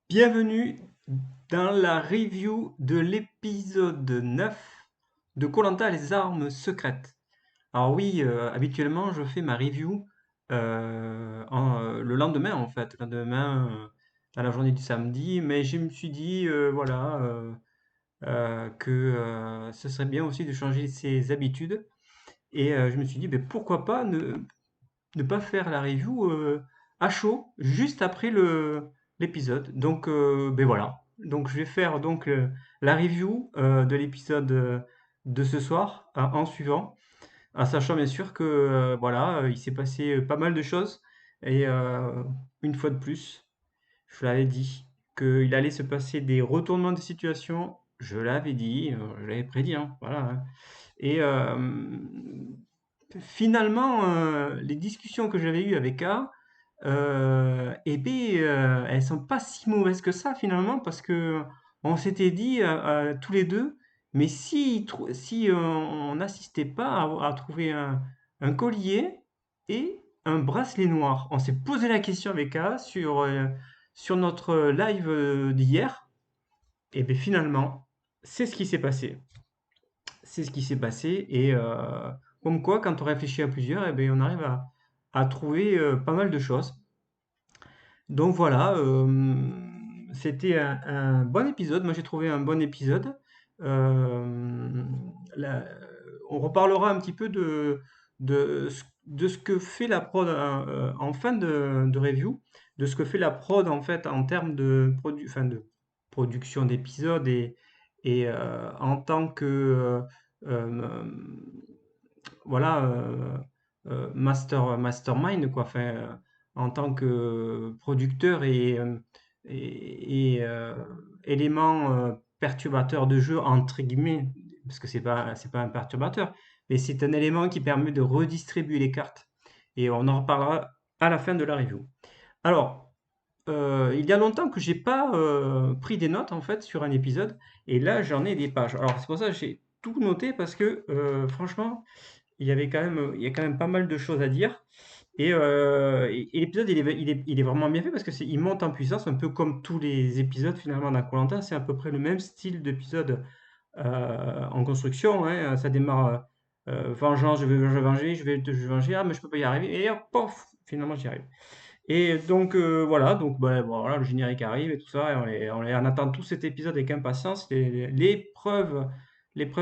Bienvenue dans la review de l'épisode 9 de koh les armes secrètes. Alors oui, habituellement je fais ma review le lendemain en fait, le lendemain dans la journée du samedi, mais je me suis dit que ce serait bien aussi de changer ses habitudes et je me suis dit ben, pourquoi pas ne pas faire la review à chaud, juste après l'épisode. Donc, ben voilà. Donc, je vais faire donc la review de l'épisode de ce soir en suivant, en sachant bien sûr que voilà, il s'est passé pas mal de choses et une fois de plus, je l'avais dit qu'il allait se passer des retournements de situation. Je l'avais dit, je l'avais prédit, hein, voilà, hein. Et finalement, les discussions que j'avais eues avec A, et beh, elles sont pas si mauvaises que ça finalement parce que on s'était dit, tous les 2, mais si on n'assistait pas à trouver un collier et un bracelet noir. On s'est posé la question avec A sur notre live, d'hier et beh, finalement, c'est ce qui s'est passé. C'est ce qui s'est passé et comme quoi quand on réfléchit à plusieurs et beh, on arrive à trouver, pas mal de choses. Donc voilà, c'était un bon épisode. Moi, j'ai trouvé un bon épisode. La On reparlera un petit peu de ce que fait la prod, en fin de review, de ce que fait la prod, en fait, en termes de production d'épisodes et en tant que, voilà, mastermind, quoi. Enfin, en tant que producteur et élément perturbateur de jeu, entre guillemets, parce que c'est pas un perturbateur, mais c'est un élément qui permet de redistribuer les cartes. Et on en reparlera à la fin de la review. Alors, il y a longtemps que j'ai pas pris des notes en fait sur un épisode, et là j'en ai des pages. Alors c'est pour ça que j'ai tout noté parce que franchement, il y a quand même pas mal de choses à dire. Et l'épisode, il est vraiment bien fait parce que il monte en puissance, un peu comme tous les épisodes finalement dans koh c'est à peu près le même style d'épisode en construction, hein. Ça démarre vengeance, je vais venger, je vais venger, ah mais je peux pas y arriver, et hop, pof, finalement j'y arrive. Et donc voilà, donc bah, bon, voilà, le générique arrive et tout ça, et on attend tout cet épisode avec impatience. L'épreuve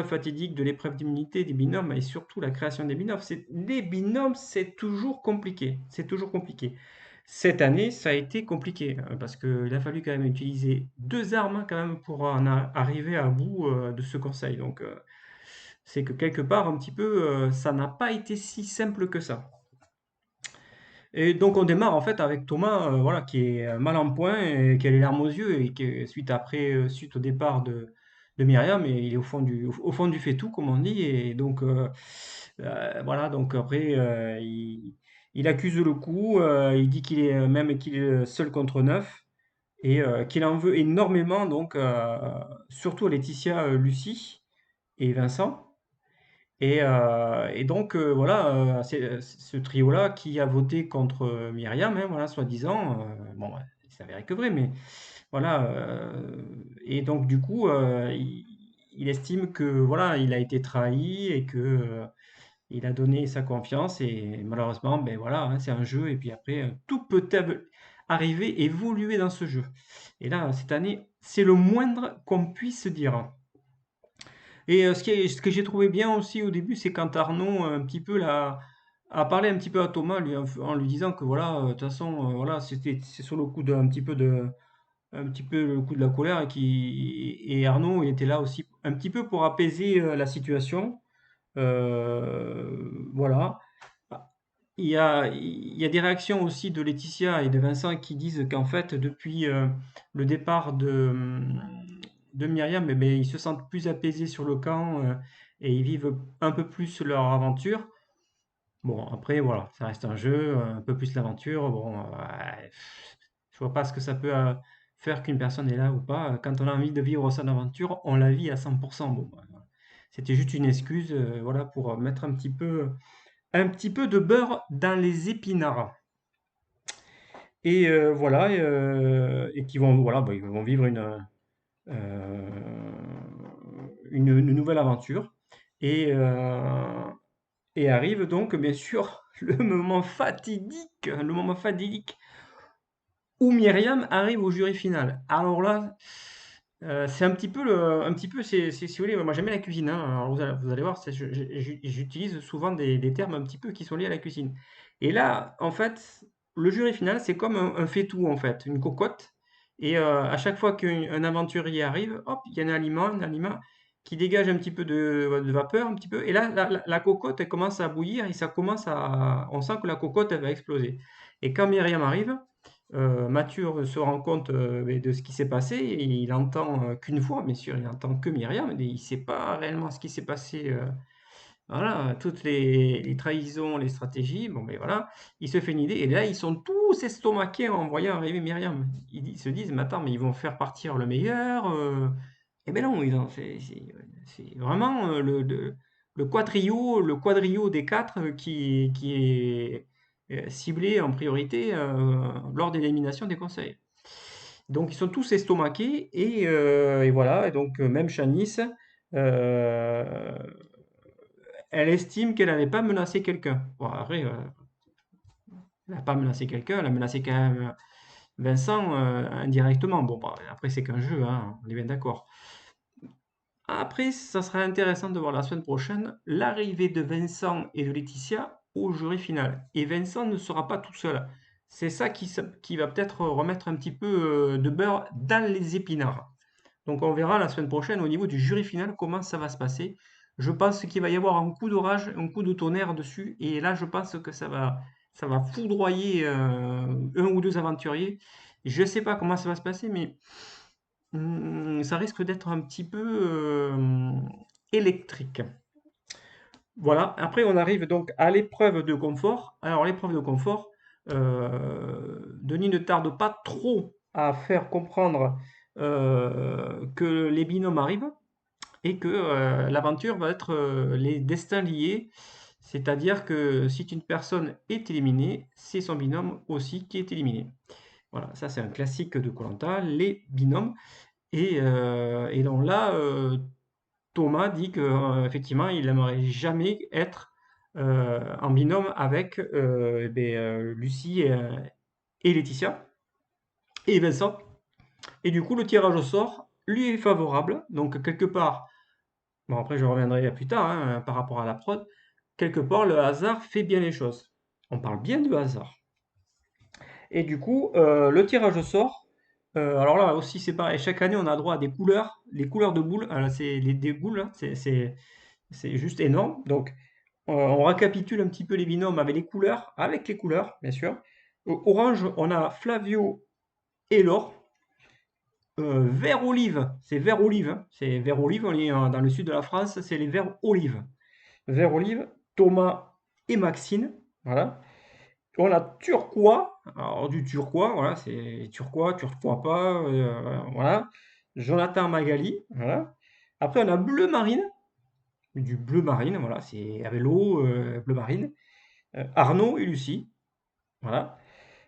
fatidique de l'épreuve d'immunité des binômes et surtout la création des binômes. Les binômes, c'est toujours compliqué. C'est toujours compliqué. Cette année, ça a été compliqué parce qu'il a fallu quand même utiliser deux armes quand même pour arriver à bout de ce conseil. Donc c'est que quelque part, un petit peu, ça n'a pas été si simple que ça. Et donc on démarre en fait avec Thomas, voilà, qui est mal en point et qui a les larmes aux yeux et qui, suite au départ de Myriam, et il est au fond du fait-tout, comme on dit, et donc voilà, donc après il accuse le coup, il dit qu'il est seul contre 9 et qu'il en veut énormément, donc surtout à Laetitia, Lucie et Vincent. Et donc, voilà, c'est ce trio-là qui a voté contre Myriam, hein, voilà, soi-disant. Bon, ouais, il s'avérait que vrai, mais voilà. Et donc, du coup, il estime que voilà, il a été trahi et que il a donné sa confiance. Et malheureusement, ben voilà, hein, c'est un jeu. Et puis après, tout peut arriver, évoluer dans ce jeu. Et là, cette année, c'est le moindre qu'on puisse dire. Et ce que j'ai trouvé bien aussi au début, c'est quand Arnaud a parlé un petit peu à Thomas en lui disant que voilà, de toute façon, voilà, c'est sur le coup un petit peu le coup de la colère et Arnaud il était là aussi un petit peu pour apaiser la situation. Voilà. Il y a des réactions aussi de Laetitia et de Vincent qui disent qu'en fait, depuis le départ de Myriam, eh ben, ils se sentent plus apaisés sur le camp et ils vivent un peu plus leur aventure. Bon, après, voilà, ça reste un jeu, un peu plus l'aventure. Bon, je vois pas ce que ça peut faire qu'une personne est là ou pas. Quand on a envie de vivre son aventure, on la vit à 100%. Bon, bah, voilà. C'était juste une excuse, voilà, pour mettre un petit peu de beurre dans les épinards. Et voilà, et qui vont, voilà, bah, ils vont vivre une nouvelle aventure. Et, et arrive donc, bien sûr, le moment fatidique où Myriam arrive au jury final. Alors là, c'est un petit peu, si vous voulez, moi j'aime bien la cuisine, hein. Alors vous allez voir, j'utilise souvent des termes un petit peu qui sont liés à la cuisine. Et là, en fait, le jury final, c'est comme un fait-tout, en fait, une cocotte. Et à chaque fois qu'un aventurier arrive, hop, il y a un aliment qui dégage un petit peu de vapeur, un petit peu. Et là, la cocotte, elle commence à bouillir et on sent que la cocotte, elle va exploser. Et quand Myriam arrive, Mathieu se rend compte de ce qui s'est passé et il entend qu'une fois, bien sûr, il entend que Myriam, mais il ne sait pas réellement ce qui s'est passé. Voilà, toutes les trahisons, les stratégies, bon, ben voilà, il se fait une idée. Et là, ils sont tous estomaqués en voyant arriver Myriam. Ils se disent, mais attends, mais ils vont faire partir le meilleur. Eh ben non, c'est vraiment le quadrio des quatre qui est ciblé en priorité lors de l'élimination des conseils. Donc ils sont tous estomaqués et voilà. Et donc même Shanice, euh, elle estime qu'elle n'avait pas menacé quelqu'un. Bon, après, elle n'a pas menacé quelqu'un, elle a menacé quand même Vincent indirectement. Bon, bah, après c'est qu'un jeu, hein, on est bien d'accord. Après, ça sera intéressant de voir la semaine prochaine l'arrivée de Vincent et de Laetitia au jury final. Et Vincent ne sera pas tout seul. C'est ça qui va peut-être remettre un petit peu de beurre dans les épinards. Donc on verra la semaine prochaine au niveau du jury final comment ça va se passer. Je pense qu'il va y avoir un coup d'orage, un coup de tonnerre dessus. Et là, je pense que ça va foudroyer un ou deux aventuriers. Je ne sais pas comment ça va se passer, mais ça risque d'être un petit peu électrique. Voilà, après on arrive donc à l'épreuve de confort. Alors l'épreuve de confort, Denis ne tarde pas trop à faire comprendre que les binômes arrivent et que l'aventure va être les destins liés. C'est-à-dire que si une personne est éliminée, c'est son binôme aussi qui est éliminé. Voilà, ça c'est un classique de koh, les binômes. Et donc là, Thomas dit que effectivement, il n'aimerait jamais être en binôme avec Lucie et Laetitia et Vincent. Et du coup, le tirage au sort lui est favorable. Donc quelque part, bon après je reviendrai plus tard hein, par rapport à la prod, quelque part le hasard fait bien les choses. On parle bien de hasard. Et du coup, le tirage au sort, alors là aussi c'est pareil, chaque année on a droit à des couleurs, les couleurs de boules, c'est des boules, hein, c'est juste énorme. Donc on récapitule un petit peu les binômes avec les couleurs, bien sûr. Orange, on a Flavio et Laure. Vert olive, c'est vert olive, hein, c'est vert olive, on est dans le sud de la France, c'est les verts olives. Vert olive, Thomas et Maxine, voilà. On a turquois, alors du turquois, voilà, c'est turquois, turquois pas, voilà. Jonathan Magali, voilà. Après, on a bleu marine, du bleu marine, voilà, c'est avec l'eau, bleu marine. Arnaud et Lucie, voilà.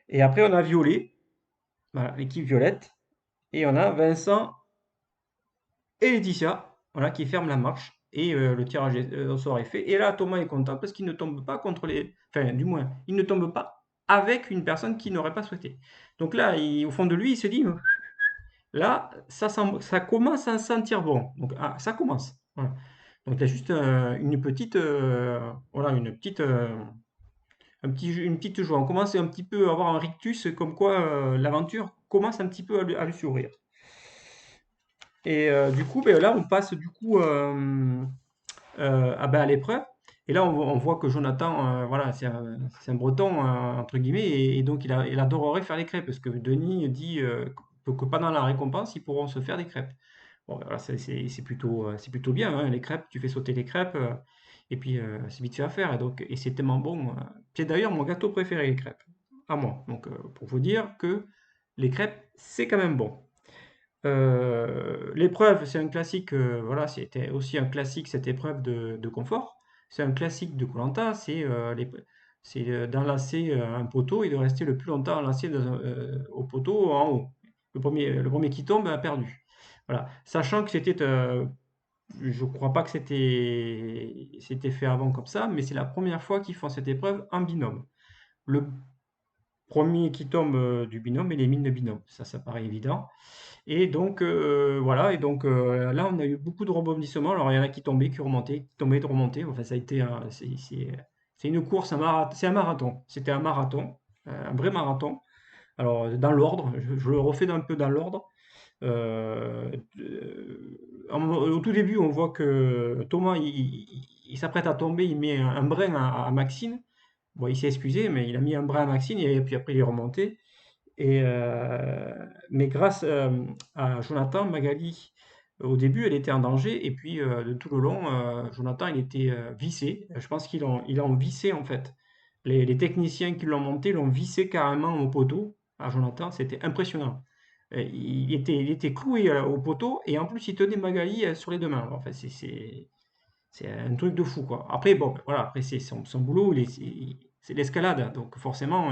Et après, on a violet, voilà, l'équipe violette. Et on a Vincent et Laetitia, voilà, qui ferment la marche. Et le tirage au sort est fait. Et là, Thomas est content parce qu'il ne tombe pas contre les. Enfin, du moins, il ne tombe pas avec une personne qu'il n'aurait pas souhaité. Donc là, au fond de lui, il se dit là, ça commence à sentir bon. Donc, ah, ça commence. Voilà. Donc, il y a juste une petite. Voilà, une petite joie. On commence un petit peu à avoir un rictus, comme quoi l'aventure commence un petit peu à lui sourire. Et du coup, ben, là, on passe du coup à l'épreuve. Et là, on voit que Jonathan, voilà, c'est un breton, entre guillemets, et donc il adorerait faire des crêpes, parce que Denis dit que pendant la récompense, ils pourront se faire des crêpes. Bon, ben, voilà, c'est plutôt bien, hein, les crêpes, tu fais sauter les crêpes, et puis c'est vite fait à faire, et c'est tellement bon. C'est d'ailleurs mon gâteau préféré, les crêpes, à moi. Donc, pour vous dire que les crêpes, c'est quand même bon. L'épreuve, c'est un classique, voilà, c'était aussi un classique cette épreuve de confort. C'est un classique de koh. C'est C'est d'enlacer un poteau et de rester le plus longtemps enlacé au poteau en haut. Le premier qui tombe a perdu. Voilà. Sachant que je ne crois pas que c'était fait avant comme ça, mais c'est la première fois qu'ils font cette épreuve en binôme. Le premier qui tombe du binôme élimine le binôme. Ça paraît évident. Et donc, voilà. Et donc, là, on a eu beaucoup de rebondissements. Alors, il y en a qui tombaient, qui remontaient, qui tombaient, de remonter. Enfin, ça a été c'est une course, c'est un marathon. C'était un marathon, un vrai marathon. Alors, dans l'ordre, je le refais un peu dans l'ordre. Euh, Au tout début, on voit que Thomas, il s'apprête à tomber, il met un brin à Maxine. Bon, il s'est excusé, mais il a mis un brin à Maxine et puis après, il est remonté. Mais grâce à Jonathan, Magali, au début, elle était en danger, et puis de tout le long, Jonathan, il était vissé. Je pense ils l'ont vissé en fait. Les techniciens qui l'ont monté l'ont vissé carrément au poteau. À Jonathan, c'était impressionnant. Il était cloué au poteau, et en plus, il tenait Magali sur les deux mains. Enfin, c'est un truc de fou, quoi. Après, bon, ben, voilà, après, c'est son boulot, c'est l'escalade, donc forcément,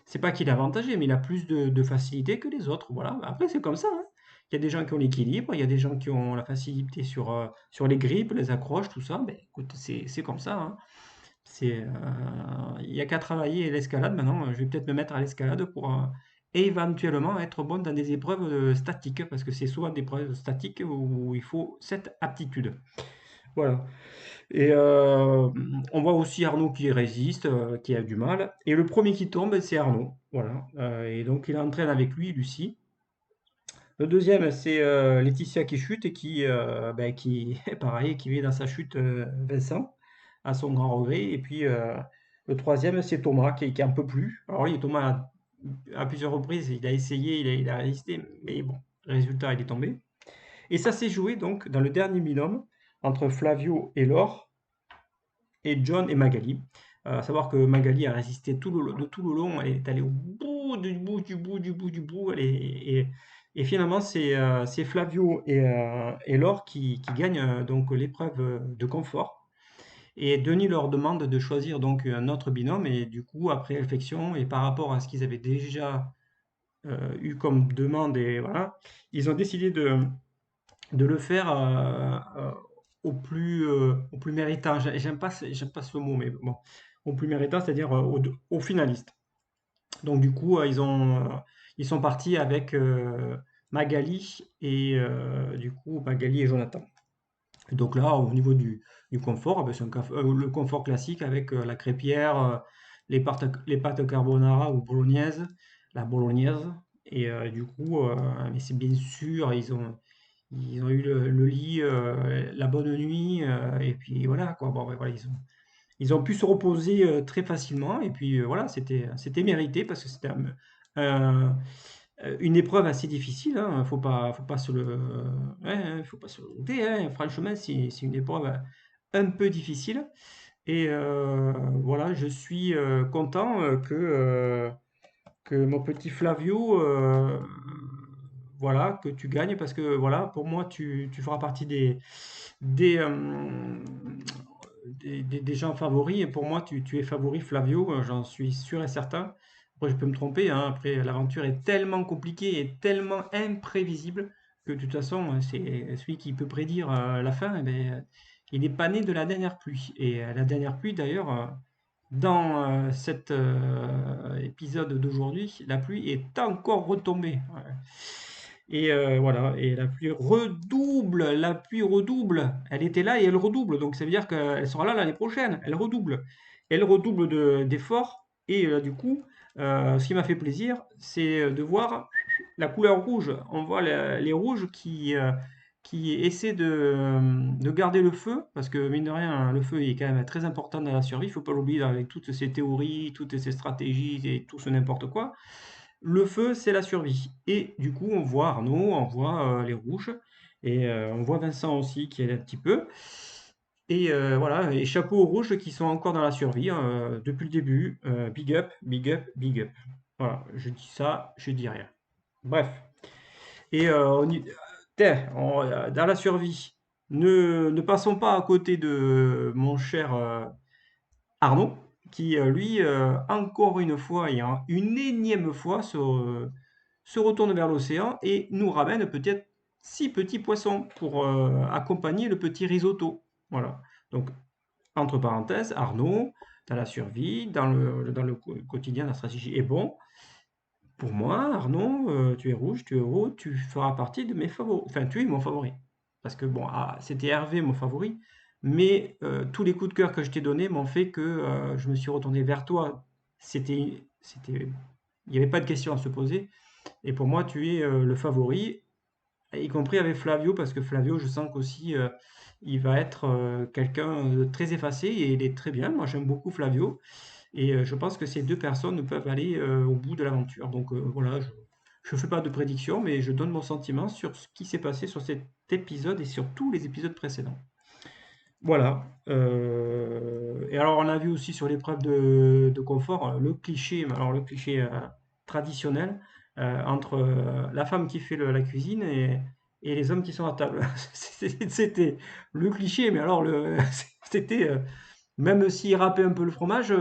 c'est pas qu'il est avantagé, mais il a plus de facilité que les autres. Voilà. Après, c'est comme ça, hein. Il y a des gens qui ont l'équilibre, il y a des gens qui ont la facilité sur les grippes, les accroches, tout ça. Ben, écoute, c'est comme ça, hein. Il n'y a qu'à travailler l'escalade. Maintenant, je vais peut-être me mettre à l'escalade pour éventuellement être bon dans des épreuves statiques, parce que c'est souvent des épreuves statiques où il faut cette aptitude. Voilà. Et on voit aussi Arnaud qui résiste, qui a du mal. Et le premier qui tombe, c'est Arnaud. Voilà. Et donc il entraîne avec lui Lucie. Le deuxième, c'est Laetitia qui chute et pareil, qui vit dans sa chute Vincent, à son grand regret. Et puis le troisième, c'est Thomas qui en peut plus. Alors oui, Thomas, à plusieurs reprises, il a essayé, il a résisté, mais bon, résultat, il est tombé. Et ça s'est joué donc dans le dernier binôme entre Flavio et Laure, et John et Magali. À savoir que Magali a résisté de tout le long, elle est allée au bout du bout du bout du bout du bout, et finalement c'est Flavio et Laure qui gagnent donc l'épreuve de confort. Et Denis leur demande de choisir donc un autre binôme, et du coup après réflexion et par rapport à ce qu'ils avaient déjà eu comme demande, et voilà, ils ont décidé de le faire au plus méritant. J'aime pas ce mot, mais bon, au plus méritant, c'est-à-dire aux finalistes. Donc du coup, ils sont partis avec Magali et du coup Magali et Jonathan. Donc là, au niveau du confort, c'est le confort classique avec la crêpière, les pâtes carbonara ou bolognaise, la bolognaise. Et du coup, mais c'est bien sûr, ils ont eu le lit, la bonne nuit, et puis voilà quoi. Bon, ouais, voilà, ils ont pu se reposer très facilement, et puis voilà, c'était mérité parce que c'était un- une épreuve assez difficile, hein. Faut pas ouais, hein, faut pas se le douter, hein. Franchement, c'est une épreuve un peu difficile. Et voilà, je suis content que mon petit Flavio, voilà, que tu gagnes, parce que voilà, pour moi, tu feras partie des, euh, des gens favoris, et pour moi, tu es favori, Flavio, j'en suis sûr et certain. Après, je peux me tromper, hein. Après, l'aventure est tellement compliquée et tellement imprévisible que de toute façon, c'est celui qui peut prédire la fin, eh ben, il n'est pas né de la dernière pluie. Et la dernière pluie, d'ailleurs, dans cet épisode d'aujourd'hui, la pluie est encore retombée. Ouais. Et voilà, et la pluie redouble. Elle était là et elle redouble, donc ça veut dire qu'elle sera là l'année prochaine. Elle redouble d'efforts, et du coup, ce qui m'a fait plaisir, c'est de voir la couleur rouge. On voit les rouges qui essaient de garder le feu, parce que mine de rien, le feu est quand même très important dans la survie. Il ne faut pas l'oublier avec toutes ces théories, toutes ces stratégies et tout ce n'importe quoi. Le feu, c'est la survie. Et du coup, on voit Arnaud, on voit les rouges, et on voit Vincent aussi qui est un petit peu. Et voilà, et chapeau aux rouges qui sont encore dans la survie depuis le début. Big up, big up, big up. Voilà, je dis ça, je dis rien. Bref. Et dans la survie, ne passons pas à côté de mon cher Arnaud. qui lui, encore une fois et une énième fois, se retourne vers l'océan et nous ramène peut-être 6 petits poissons pour accompagner le petit risotto. Voilà. Donc, entre parenthèses, Arnaud, dans la survie, dans le quotidien, la stratégie est bon. Pour moi, Arnaud, tu es rouge, tu es heureux, tu feras partie de mes favoris. Enfin, tu es mon favori. Parce que bon, c'était Hervé mon favori, mais tous les coups de cœur que je t'ai donnés m'ont fait que je me suis retourné vers toi. Il n'y avait pas de question à se poser. Et pour moi, tu es le favori, y compris avec Flavio, parce que Flavio, je sens qu'aussi, il va être quelqu'un de très effacé et il est très bien. Moi, j'aime beaucoup Flavio. Et je pense que ces deux personnes peuvent aller au bout de l'aventure. Donc voilà, je ne fais pas de prédiction, mais je donne mon sentiment sur ce qui s'est passé sur cet épisode et sur tous les épisodes précédents. Voilà. Et alors, on a vu aussi sur l'épreuve de confort le cliché, mais alors le cliché traditionnel entre la femme qui fait la cuisine et les hommes qui sont à table. C'était le cliché, mais alors c'était même s'il râpait un peu le fromage,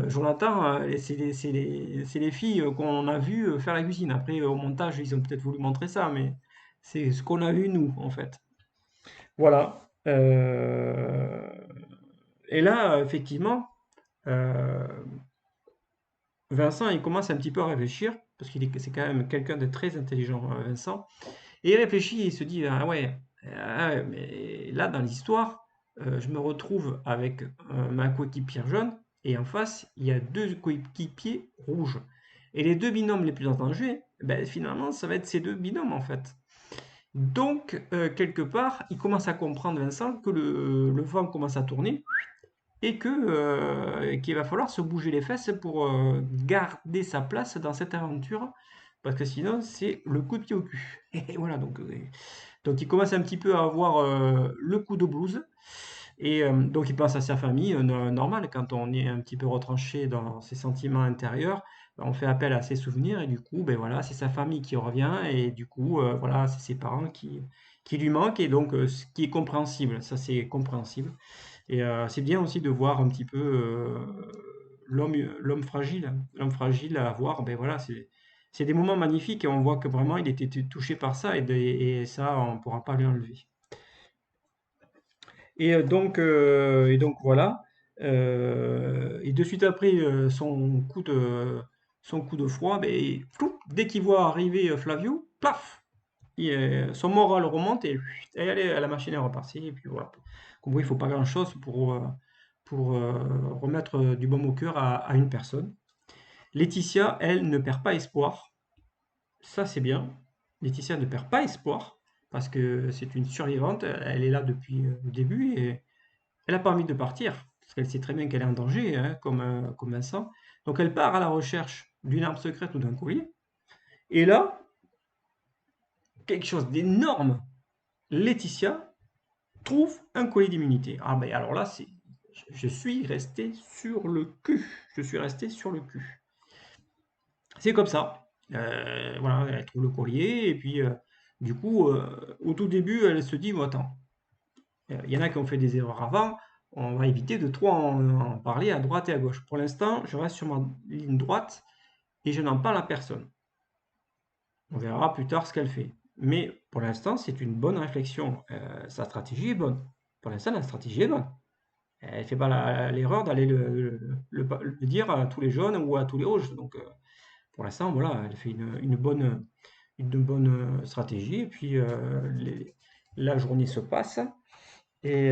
Jonathan, c'est les filles qu'on a vues faire la cuisine. Après, au montage, ils ont peut-être voulu montrer ça, mais c'est ce qu'on a vu nous, en fait. Voilà. Et là, effectivement, euh, Vincent, il commence un petit peu à réfléchir, parce c'est quand même quelqu'un de très intelligent, Vincent. Et il réfléchit et il se dit, ah ouais, mais là, dans l'histoire, je me retrouve avec ma coéquipière jaune, et en face, il y a deux coéquipiers rouges. Et les deux binômes les plus en danger, ben, finalement, ça va être ces deux binômes, en fait. Donc, quelque part, il commence à comprendre, Vincent, que le vent commence à tourner et qu'il va falloir se bouger les fesses pour garder sa place dans cette aventure, parce que sinon, c'est le coup de pied au cul. Et voilà, donc il commence un petit peu à avoir le coup de blues. Et donc il pense à sa famille, normal, quand on est un petit peu retranché dans ses sentiments intérieurs, ben, on fait appel à ses souvenirs et du coup, ben voilà, c'est sa famille qui revient et du coup, voilà, c'est ses parents qui lui manquent et donc ce qui est compréhensible, ça c'est compréhensible. Et c'est bien aussi de voir un petit peu l'homme, l'homme fragile à voir, ben voilà, c'est des moments magnifiques et on voit que vraiment il était touché par ça et ça, on ne pourra pas lui enlever. Et donc voilà. Et de suite après son coup de froid, ben, plouf, dès qu'il voit arriver Flavio, paf, son moral remonte et allez, la machine est repartie. Et puis voilà. Comme vous, il ne faut pas grand-chose pour remettre du baume au cœur à une personne. Laetitia, elle, ne perd pas espoir. Ça, c'est bien. Laetitia ne perd pas espoir parce que c'est une survivante. Elle est là depuis le début et elle n'a pas envie de partir, parce qu'elle sait très bien qu'elle est en danger, hein, comme Vincent. Donc elle part à la recherche d'une arme secrète ou d'un collier. Et là, quelque chose d'énorme. Laetitia trouve un collier d'immunité. Ah ben alors là, je suis resté sur le cul. Je suis resté sur le cul. C'est comme ça. Voilà, elle trouve le collier et puis du coup, au tout début, elle se dit, bon, attends, il y en a qui ont fait des erreurs avant, on va éviter de trop en parler à droite et à gauche. Pour l'instant, je reste sur ma ligne droite et je n'en parle à personne. On verra plus tard ce qu'elle fait. Mais pour l'instant, c'est une bonne réflexion. Sa stratégie est bonne. Pour l'instant, la stratégie est bonne. Elle ne fait pas l'erreur d'aller le dire à tous les jaunes ou à tous les rouges. Donc, pour l'instant, voilà, elle fait une bonne stratégie. Et puis, la journée se passe. Et,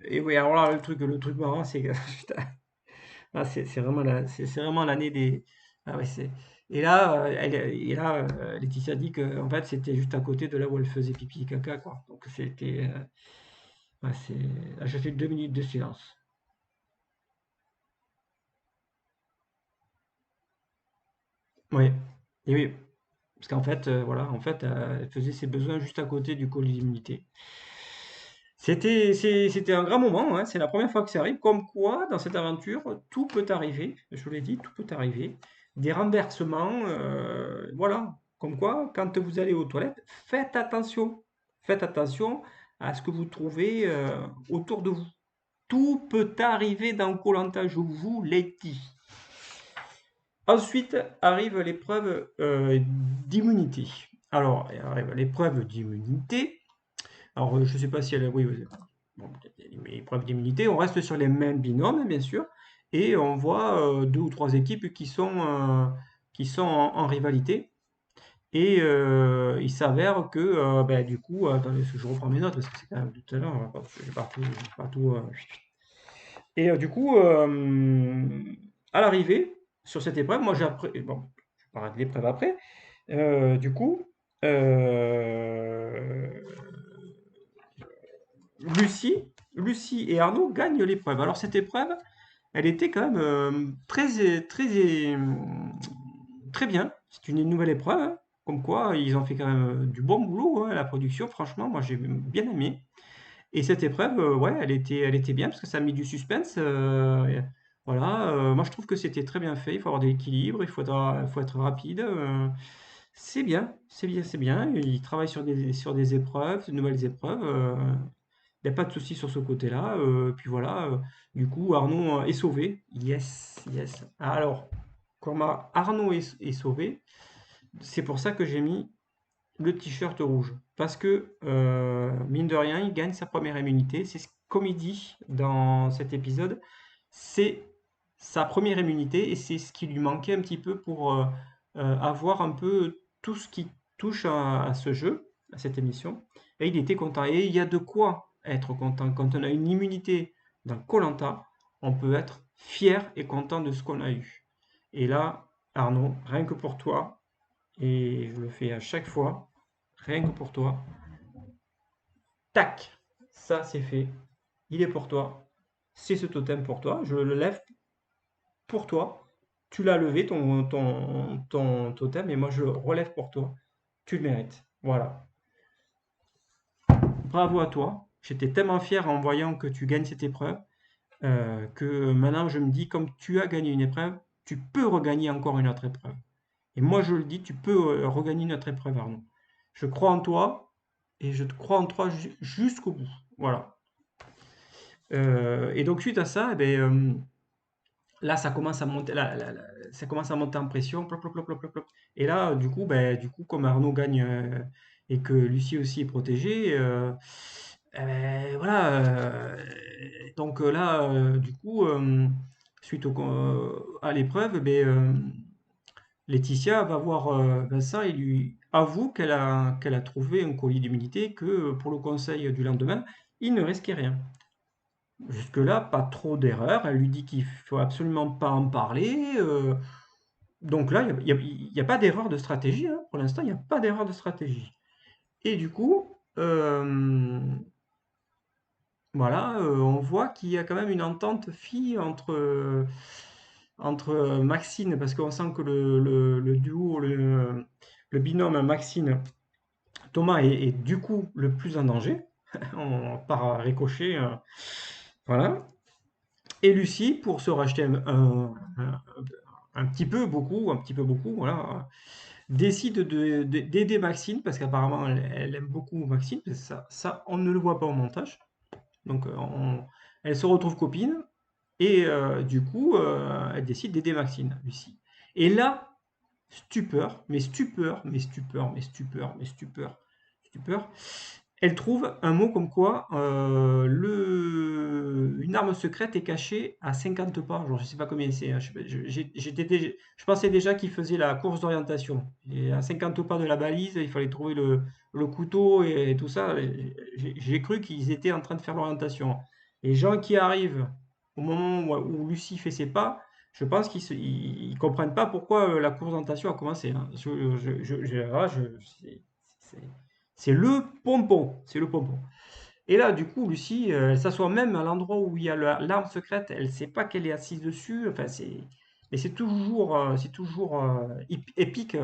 et oui, alors là, le truc marrant, c'est que putain, ah, c'est vraiment l'année des. Ah ouais, et là, Laetitia dit que en fait, c'était juste à côté de là où elle faisait pipi et caca, quoi. Donc c'était. Ouais, là, je fais 2 minutes de silence. Oui, et oui, parce qu'en fait, voilà, en fait, elle faisait ses besoins juste à côté du colis d'immunité. C'était un grand moment, hein. C'est la première fois que ça arrive. Comme quoi, dans cette aventure, tout peut arriver. Je vous l'ai dit, tout peut arriver. Des renversements, voilà. Comme quoi, quand vous allez aux toilettes, faites attention. Faites attention à ce que vous trouvez autour de vous. Tout peut arriver dans koh je vous l'ai dit. Ensuite arrive l'épreuve d'immunité. Alors, arrive l'épreuve d'immunité. Alors, je ne sais pas si elle... Oui, bon, l'épreuve d'immunité. On reste sur les mêmes binômes, bien sûr. Et on voit 2 ou 3 équipes qui sont en rivalité. Et il s'avère que, ben, du coup, attendez, je reprends mes notes parce que c'est quand même tout à l'heure, je vais pas tout, et du coup, à l'arrivée, sur cette épreuve, moi j'ai appris, bon, je parlerai de l'épreuve après, du coup, euh, Lucie et Arnaud gagnent l'épreuve. Alors cette épreuve, elle était quand même très bien. C'est une nouvelle épreuve, hein. Comme quoi ils ont fait quand même du bon boulot, hein, la production. Franchement, moi j'ai bien aimé. Et cette épreuve, ouais, elle était bien parce que ça a mis du suspense. Voilà, moi je trouve que c'était très bien fait. Il faut avoir de l'équilibre, il faut être rapide. C'est bien, c'est bien, c'est bien. Ils travaillent sur des épreuves, de nouvelles épreuves. Il n'y a pas de souci sur ce côté-là. Puis voilà, du coup, Arnaud est sauvé. Yes, yes. Alors, comme Arnaud est sauvé, c'est pour ça que j'ai mis le t-shirt rouge. Parce que, mine de rien, il gagne sa première immunité. C'est comme il dit dans cet épisode, c'est sa première immunité et c'est ce qui lui manquait un petit peu pour avoir un peu tout ce qui touche à ce jeu, à cette émission. Et il était content. Et il y a de quoi être content. Quand on a une immunité dans koh on peut être fier et content de ce qu'on a eu. Et là, Arnaud, rien que pour toi, et je le fais à chaque fois, rien que pour toi. Tac, ça c'est fait. Il est pour toi. C'est ce totem pour toi. Je le lève pour toi. Tu l'as levé, ton totem, et moi je le relève pour toi. Tu le mérites. Voilà. Bravo à toi. J'étais tellement fier en voyant que tu gagnes cette épreuve que maintenant je me dis, comme tu as gagné une épreuve, tu peux regagner encore une autre épreuve. Et moi je le dis, tu peux regagner notre épreuve, Arnaud. Je crois en toi et je te crois en toi jusqu'au bout. Voilà. Et donc suite à ça, eh ben, là ça commence à monter, ça commence à monter en pression, plop, plop, plop, plop, plop, plop. Et là, du coup, comme Arnaud gagne et que Lucie aussi est protégée, eh ben, voilà. Donc là, du coup, suite à l'épreuve, eh ben, Laetitia va voir Vincent et lui avoue qu'elle a trouvé un colis d'immunité, que pour le conseil du lendemain, il ne risquait rien. Jusque-là, pas trop d'erreurs. Elle lui dit qu'il faut absolument pas en parler. Donc là, il y a pas d'erreur de stratégie, hein. Pour l'instant, il n'y a pas d'erreur de stratégie. Et du coup, voilà, on voit qu'il y a quand même une entente fille entre Maxine, parce qu'on sent que le duo, le binôme Maxine-Thomas est du coup le plus en danger. Par ricochet, voilà. Et Lucie, pour se racheter un petit peu, beaucoup, voilà, décide d'aider Maxine, parce qu'apparemment elle aime beaucoup Maxine, parce que ça, on ne le voit pas au montage. Donc elle se retrouve copine, et du coup, elle décide d'aider Maxine, Lucie. Et là, stupeur, mais stupeur, mais stupeur, mais stupeur, mais stupeur, stupeur. Elle trouve un mot comme quoi une arme secrète est cachée à 50 pas. Genre, je sais pas combien c'est, hein. Je pensais déjà qu'il faisait la course d'orientation. Et à 50 pas de la balise, il fallait trouver le couteau et tout ça. J'ai cru qu'ils étaient en train de faire l'orientation. Les gens qui arrivent au moment où Lucie fait ses pas, je pense qu'ils comprennent pas pourquoi la course d'orientation a commencé, hein. C'est- c'est le pompon, c'est le pompon. Et là, du coup, Lucie, elle s'assoit même à l'endroit où il y a l'arme secrète. Elle ne sait pas qu'elle est assise dessus. Enfin, mais c'est toujours épique.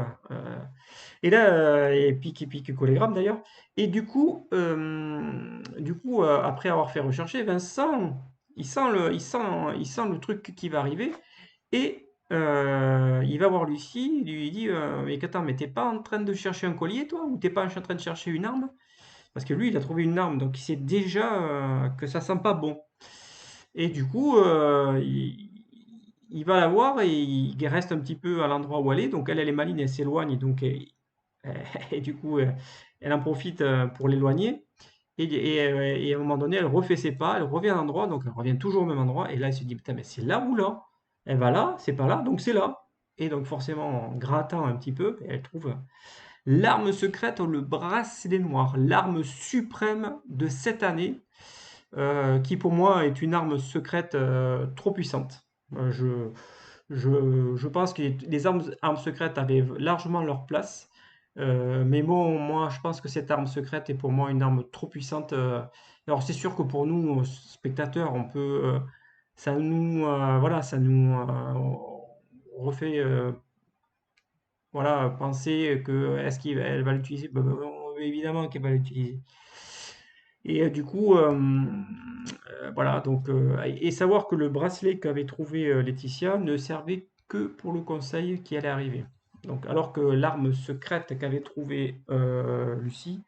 Et là, épique collégramme d'ailleurs. Et du coup, après avoir fait rechercher, Vincent, il sent le truc qui va arriver. Et il va voir Lucie, il lui dit mais attends, mais t'es pas en train de chercher un collier, toi? Ou t'es pas en train de chercher une arme? Parce que lui, il a trouvé une arme, donc il sait déjà que ça sent pas bon. Et du coup, il va la voir et il reste un petit peu à l'endroit où elle est. Donc elle est maligne, elle s'éloigne. Donc, et du coup, elle en profite pour l'éloigner. Et à un moment donné, elle refait ses pas, elle revient à l'endroit, donc elle revient toujours au même endroit. Et là, elle se dit, putain, mais c'est là ou là? Elle va là, c'est pas là, donc c'est là. Et donc forcément, en grattant un petit peu, elle trouve l'arme secrète, le bracelet noir, l'arme suprême de cette année, qui pour moi est une arme secrète trop puissante. Je pense que les armes secrètes avaient largement leur place. Mais bon, moi, je pense que cette arme secrète est pour moi une arme trop puissante. Alors, c'est sûr que pour nous, spectateurs, voilà, ça nous refait, voilà, penser que est-ce qu'elle va l'utiliser? Évidemment qu'elle va l'utiliser. Et du coup, voilà, donc, et savoir que le bracelet qu'avait trouvé Laetitia ne servait que pour le conseil qui allait arriver. Donc, alors que l'arme secrète qu'avait trouvé Lucie,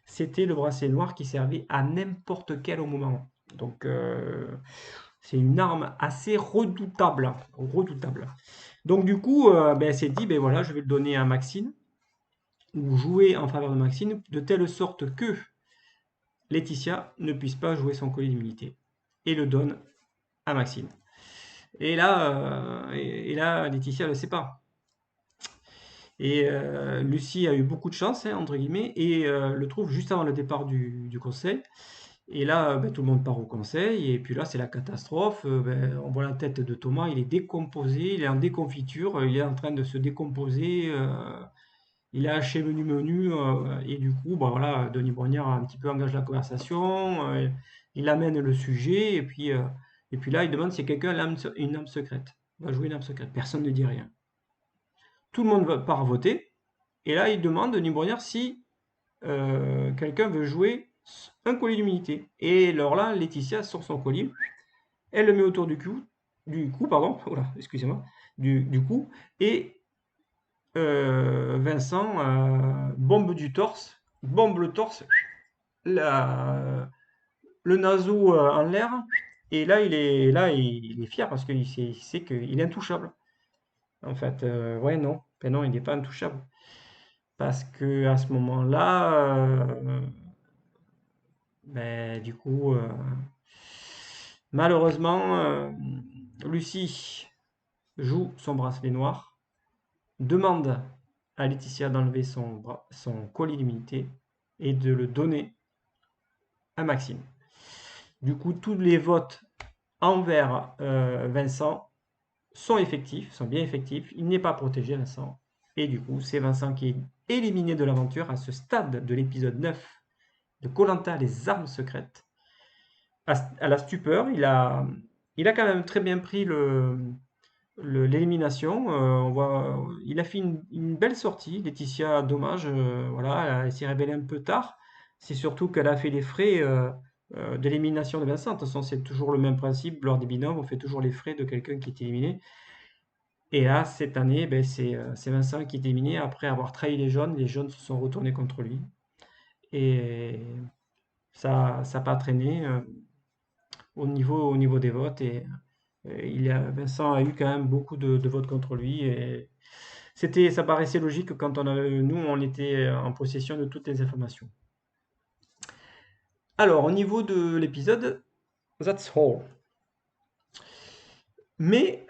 c'était le bracelet noir qui servait à n'importe quel moment. Donc, c'est une arme assez redoutable, redoutable. Donc, du coup, ben, elle s'est dit, ben voilà, je vais le donner à Maxine, ou jouer en faveur de Maxine, de telle sorte que Laetitia ne puisse pas jouer son colis d'immunité et le donne à Maxime. Et là, Laetitia ne le sait pas. Et Lucie a eu beaucoup de chance, hein, entre guillemets, et le trouve juste avant le départ du conseil. Et là, ben, tout le monde part au conseil, et puis là, c'est la catastrophe. Ben, on voit la tête de Thomas, il est décomposé, il est en déconfiture, il est en train de se décomposer. Il a haché menu, et du coup, bah voilà, Denis Brognard un petit peu engage la conversation, il amène le sujet, et puis là, il demande si quelqu'un a une âme secrète. Va jouer une âme secrète. Personne ne dit rien. Tout le monde part voter, et là, il demande, Denis Brognard, si quelqu'un veut jouer un collier d'humilité. Et alors là, Laetitia sort son collier, elle le met autour du cou, pardon, voilà, excusez-moi, du cou, et Vincent bombe du torse, bombe le torse, le naseau en l'air, et là il est fier parce qu'il sait qu'il est intouchable. En fait, ouais, non, ben non, il n'est pas intouchable. Parce que à ce moment-là, ben, du coup, malheureusement, Lucie joue son bracelet noir, demande à Laetitia d'enlever son collier d'immunité et de le donner à Maxime. Du coup, tous les votes envers Vincent sont effectifs, sont bien effectifs. Il n'est pas protégé, Vincent. Et du coup, c'est Vincent qui est éliminé de l'aventure à ce stade de l'épisode 9 de koh les armes secrètes. À la stupeur, il a quand même très bien pris l'élimination. Il a fait une belle sortie. Laetitia, dommage, voilà, elle s'est révélée un peu tard. C'est surtout qu'elle a fait les frais de l'élimination de Vincent. De toute façon, c'est toujours le même principe. Lors des binômes, on fait toujours les frais de quelqu'un qui est éliminé. Et là, cette année, ben, c'est Vincent qui est éliminé après avoir trahi les jaunes. Les jaunes se sont retournés contre lui. Et ça n'a pas traîné au niveau des votes. Et Vincent a eu quand même beaucoup de votes contre lui. Et ça paraissait logique quand nous, on était en possession de toutes les informations. Alors, au niveau de l'épisode, that's all. Mais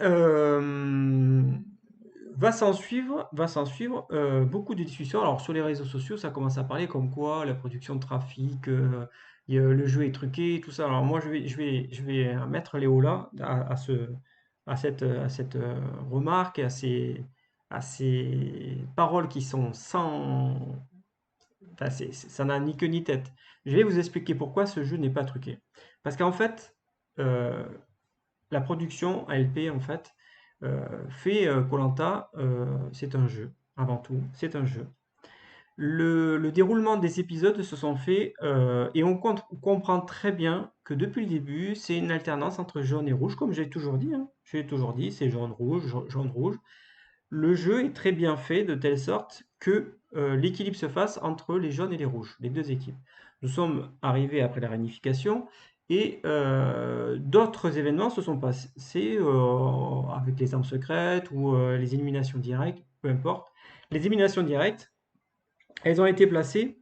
va s'en suivre beaucoup de discussions. Alors, sur les réseaux sociaux, ça commence à parler comme quoi la production de trafic, le jeu est truqué, tout ça. Alors, moi, je vais mettre les hauts là à cette remarque et à ces paroles qui sont sans. Enfin, ça n'a ni queue ni tête. Je vais vous expliquer pourquoi ce jeu n'est pas truqué. Parce qu'en fait, euh, la production ALP, en fait, fait koh c'est un jeu, avant tout, c'est un jeu. Le déroulement des épisodes se sont faits, et on comprend très bien que depuis le début, c'est une alternance entre jaune et rouge, comme j'ai toujours dit, hein. J'ai toujours dit, c'est jaune-rouge, jaune-rouge. Le jeu est très bien fait de telle sorte que l'équilibre se fasse entre les jaunes et les rouges, les deux équipes. Nous sommes arrivés après la réunification Et d'autres événements se sont passés avec les armes secrètes ou les éliminations directes, peu importe. Les éliminations directes, elles ont été placées,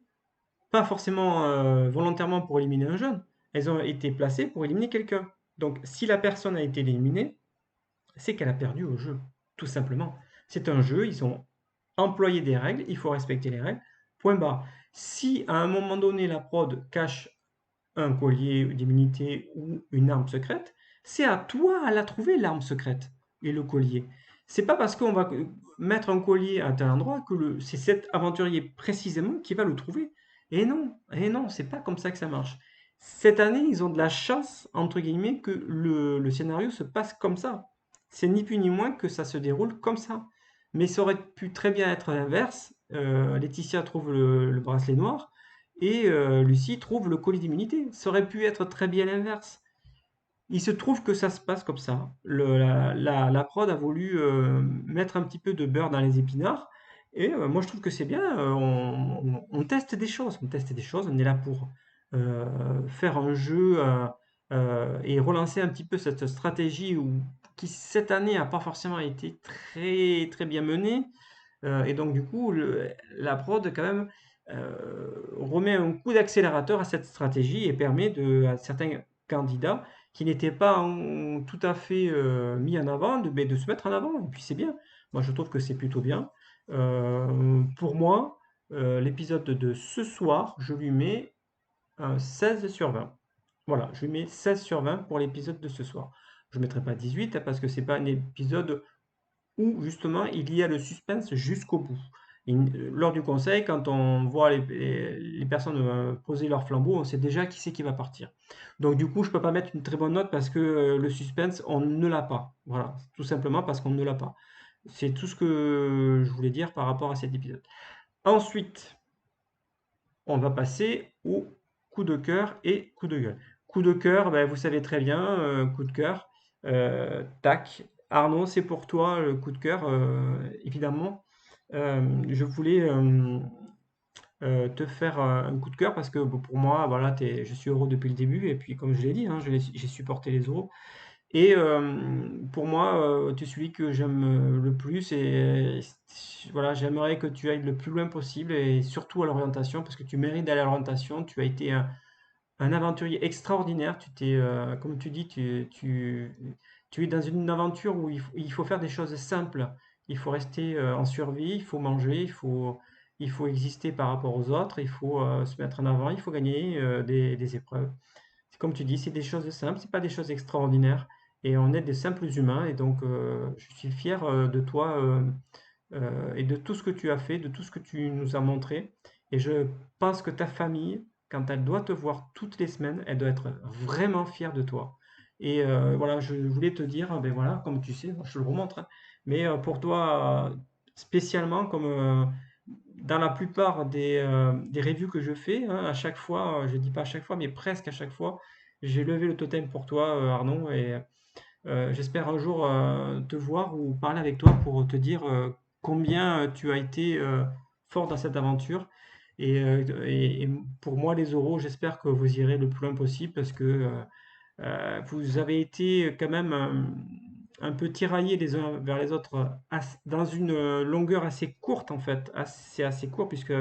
pas forcément volontairement pour éliminer un jeune, elles ont été placées pour éliminer quelqu'un. Donc si la personne a été éliminée, c'est qu'elle a perdu au jeu, tout simplement. C'est un jeu, ils ont employé des règles, il faut respecter les règles, point barre. Si à un moment donné la prod cache un collier d'immunité ou une arme secrète, c'est à toi à la trouver, l'arme secrète et le collier. C'est pas parce qu'on va mettre un collier à tel endroit que c'est cet aventurier précisément qui va le trouver. Et non, c'est pas comme ça que ça marche. Cette année, ils ont de la chance, entre guillemets, que le scénario se passe comme ça. C'est ni plus ni moins que ça se déroule comme ça. Mais ça aurait pu très bien être l'inverse. Laetitia trouve le bracelet noir et Lucie trouve le colis d'immunité. Ça aurait pu être très bien l'inverse. Il se trouve que ça se passe comme ça. La prod a voulu mettre un petit peu de beurre dans les épinards. Et moi, je trouve que c'est bien. On teste des choses. On teste des choses. On est là pour faire un jeu et relancer un petit peu cette stratégie qui, cette année, n'a pas forcément été très, très bien menée. Et donc, du coup, la prod, quand même, remet un coup d'accélérateur à cette stratégie et permet à certains candidats qui n'étaient pas tout à fait mis en avant, mais de se mettre en avant. Et puis, c'est bien. Moi, je trouve que c'est plutôt bien. Pour moi, l'épisode de ce soir, je lui mets un 16 sur 20. Voilà, je lui mets 16 sur 20 pour l'épisode de ce soir. Je ne mettrai pas 18 hein, parce que c'est pas un épisode où justement il y a le suspense jusqu'au bout. Lors du conseil, quand on voit les personnes poser leur flambeau, on sait déjà qui c'est qui va partir. Donc du coup, je ne peux pas mettre une très bonne note parce que le suspense, on ne l'a pas. Voilà, tout simplement parce qu'on ne l'a pas. C'est tout ce que je voulais dire par rapport à cet épisode. Ensuite, on va passer au coup de cœur et coup de gueule. Coup de cœur, ben, vous savez très bien, coup de cœur, tac. Arnaud, c'est pour toi le coup de cœur, évidemment. Je voulais te faire un coup de cœur parce que bon, pour moi, voilà, je suis heureux depuis le début et puis comme je l'ai dit, hein, j'ai supporté les euros. Et pour moi, tu es celui que j'aime le plus et voilà, j'aimerais que tu ailles le plus loin possible et surtout à l'orientation parce que tu mérites d'aller à l'orientation. Tu as été un aventurier extraordinaire. Comme tu dis, tu es dans une aventure où il faut faire des choses simples. Il faut rester en survie, il faut manger, il faut exister par rapport aux autres, il faut se mettre en avant, il faut gagner des épreuves. C'est comme tu dis, c'est des choses simples, c'est pas des choses extraordinaires. Et on est des simples humains. Et donc, je suis fier de toi et de tout ce que tu as fait, de tout ce que tu nous as montré. Et je pense que ta famille, quand elle doit te voir toutes les semaines, elle doit être vraiment fière de toi. Et voilà, je voulais te dire, ben voilà, comme tu sais, je le remontre, hein, mais pour toi, spécialement, comme dans la plupart des reviews que je fais, hein, à chaque fois, je dis pas à chaque fois, mais presque à chaque fois, j'ai levé le totem pour toi, Arnaud, et j'espère un jour te voir ou parler avec toi pour te dire combien tu as été fort dans cette aventure. Et pour moi, les euros, j'espère que vous irez le plus loin possible parce que vous avez été quand même un peu tiraillés les uns vers les autres dans une longueur assez courte en fait. C'est assez court puisque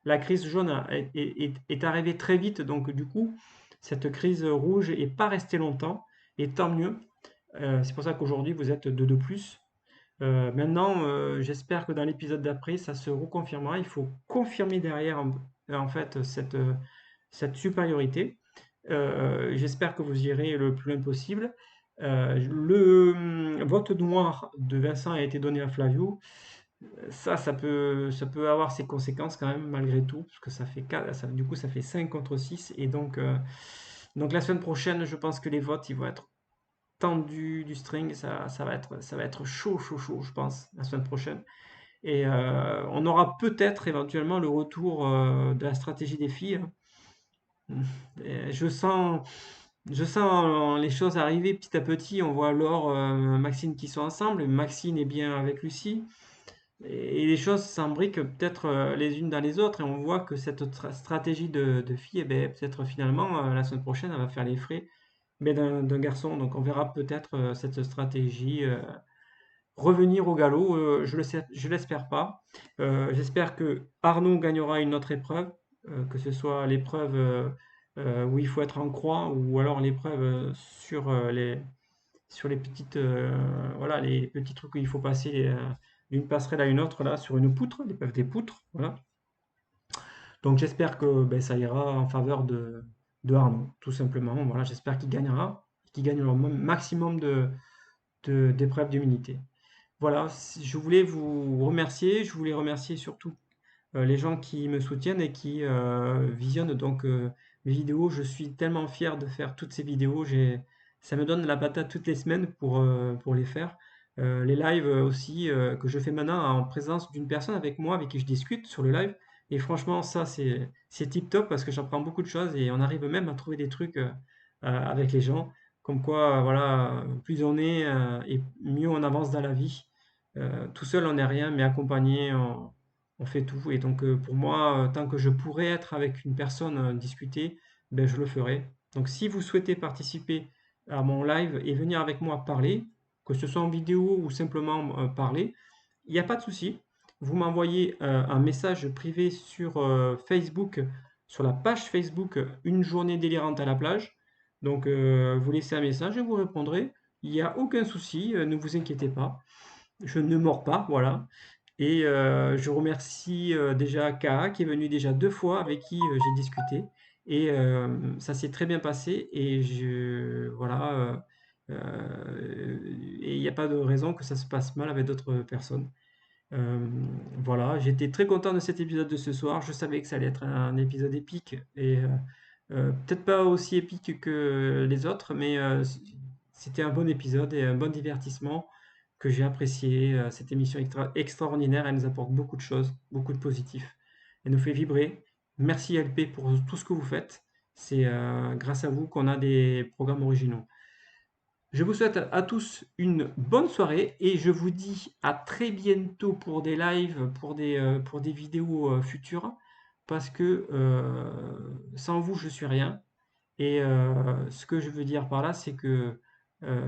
la crise jaune est arrivée très vite. Donc du coup, cette crise rouge n'est pas restée longtemps. Et tant mieux. C'est pour ça qu'aujourd'hui, vous êtes deux de plus. Maintenant, j'espère que dans l'épisode d'après, ça se reconfirmera. Il faut confirmer derrière, en fait, cette supériorité. J'espère que vous irez le plus loin possible. Le vote noir de Vincent a été donné à Flavio. Ça peut avoir ses conséquences quand même, malgré tout, parce que du coup, ça fait 5 contre 6. Et donc la semaine prochaine, je pense que les votes, ils vont être tendu du string, ça va être chaud, chaud, chaud, je pense, la semaine prochaine. Et on aura peut-être éventuellement le retour de la stratégie des filles. Et je sens les choses arriver petit à petit. On voit Laure, Maxine qui sont ensemble. Maxine est bien avec Lucie. et les choses s'embriquent peut-être les unes dans les autres et on voit que cette stratégie de fille, eh ben, peut-être finalement la semaine prochaine, elle va faire les frais mais d'un garçon. Donc on verra peut-être cette stratégie revenir au galop. Je l'espère pas. J'espère que Arnaud gagnera une autre épreuve, que ce soit l'épreuve où il faut être en croix ou alors l'épreuve sur les petites voilà les petits trucs où il faut passer d'une passerelle à une autre là sur une poutre, l'épreuve des poutres. Voilà. Donc j'espère que ben, ça ira en faveur de Arnaud, tout simplement. Voilà, j'espère qu'il gagnera, qu'il gagne le maximum d'épreuves d'immunité. Voilà, je voulais vous remercier. Je voulais remercier surtout les gens qui me soutiennent et qui visionnent donc mes vidéos. Je suis tellement fier de faire toutes ces vidéos. Ça me donne la patate toutes les semaines pour les faire. Les lives aussi que je fais maintenant en présence d'une personne avec moi, avec qui je discute sur le live. Et franchement, ça, c'est tip top parce que j'apprends beaucoup de choses et on arrive même à trouver des trucs avec les gens. Comme quoi, voilà, plus on est et mieux on avance dans la vie. Tout seul, on n'est rien, mais accompagné, on fait tout. Et donc, pour moi, tant que je pourrai être avec une personne, discuter, ben, je le ferai. Donc, si vous souhaitez participer à mon live et venir avec moi parler, que ce soit en vidéo ou simplement parler, il n'y a pas de souci. Vous m'envoyez un message privé sur Facebook, sur la page Facebook Une journée délirante à la plage. Donc, vous laissez un message et vous répondrez. Il n'y a aucun souci, ne vous inquiétez pas. Je ne mords pas, voilà. Et je remercie déjà Ka qui est venu déjà 2 fois avec qui j'ai discuté. Et ça s'est très bien passé. Et voilà. Et il n'y a pas de raison que ça se passe mal avec d'autres personnes. Euh, voilà, j'étais très content de cet épisode de ce soir. Je savais que ça allait être un épisode épique. Et peut-être pas aussi épique que les autres, mais c'était un bon épisode et un bon divertissement que j'ai apprécié. Cette émission extraordinaire, elle nous apporte beaucoup de choses, beaucoup de positifs. Elle nous fait vibrer. Merci LP pour tout ce que vous faites. C'est grâce à vous qu'on a des programmes originaux. Je vous souhaite à tous une bonne soirée et je vous dis à très bientôt pour des lives, pour des vidéos futures parce que sans vous, je suis rien. Et ce que je veux dire par là, c'est que euh,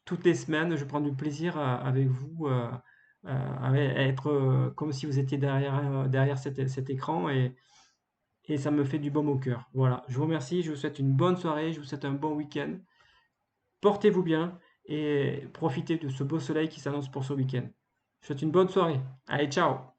toutes les semaines, je prends du plaisir avec vous à être comme si vous étiez derrière cet écran et ça me fait du baume au cœur. Voilà, je vous remercie, je vous souhaite une bonne soirée, je vous souhaite un bon week-end. Portez-vous bien et profitez de ce beau soleil qui s'annonce pour ce week-end. Je vous souhaite une bonne soirée. Allez, ciao!